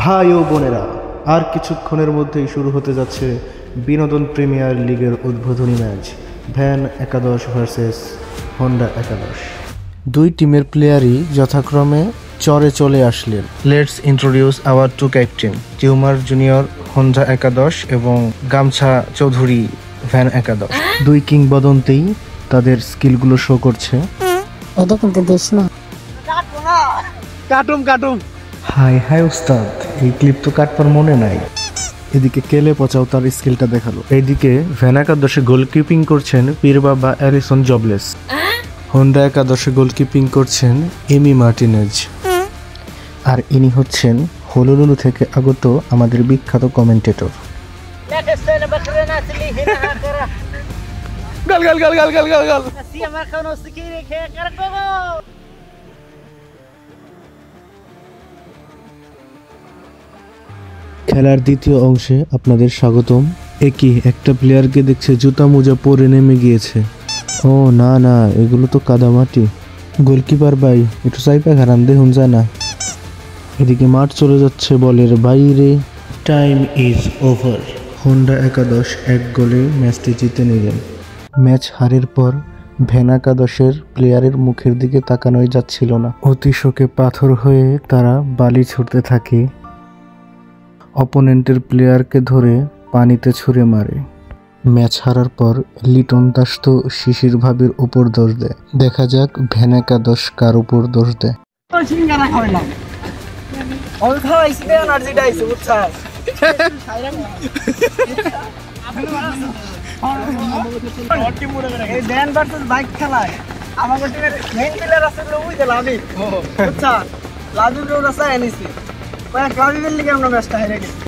ভাই ও বোনেরা, আর কিছুক্ষণের মধ্যেই শুরু হতে যাচ্ছে বিনোদন প্রিমিয়ার লিগের উদ্বোধনী ম্যাচ ভ্যান একাদশ ভার্সেস হোন্ডা একাদশ। দুই টিমের প্লেয়ারই যথাক্রমে চরে চলে আসলেন। Let's introduce our two captain, টিউমার জুনিয়র হোন্ডা একাদশ এবং গামছা চৌধুরী ভ্যান একাদশ। দুই কিংবদন্তি তাদের স্কিলগুলো শো করছে। এটা কিন্তু দেশ না, কাটুম হাই হাই উস্তাদ, এই ক্লিপ তো কাটবার মনে নাই। এদিকে কেলে পচাও তার স্কিলটা দেখালো। এইদিকে ভ্যান একাদশে গোলকিপিং করছেন পীর বাবা অ্যালিসন জবলেস। হোন্ডা একাদশে গোলকিপিং করছেন এমি মার্টিনেজ। আর ইনি হচ্ছেন হলুলুলু থেকে আগত আমাদের বিখ্যাত কমেন্টেটর। খেলার দ্বিতীয় অংশে আপনাদের স্বাগতম। একই একটা প্লেয়ারকে দেখছে জুতা মোজা পরে নেমে গিয়েছে। ও না না, এগুলো তো কাদামাটি। গোলকিপার ভাই একটু সাইপা খারান দেখুন যায় না। এদিকে মাঠ চলে যাচ্ছে বলের বাইরে। Time is over. হোন্ডা একাদশ এক গোলে ম্যাচটি জিতে নিলেন। ম্যাচ হারের পর ভ্যান একাদশের প্লেয়ারের মুখের দিকে তাকানোই যাচ্ছিল না। অতি শোকে পাথর হয়ে তারা বালি ছুটতে থাকে। অপোনেন্টের প্লেয়ারকে ধরে পানিতে ছুঁড়ে মারে। ম্যাচ হারার পর লিটন দাস তো শিশির ভাবির উপর দোষ দেয়। দেখা যাক ভ্যান একাদশ কার উপর দোষ দেয়। বাইক খেলায় আমাদের টিমের মেইন প্লেয়ার আছে লাবিব, বুঝছা? লাবিব রোড আছে এনেছি কয়েক লাবিবের লিগে আমরা ম্যাচটা হেরে গেছি।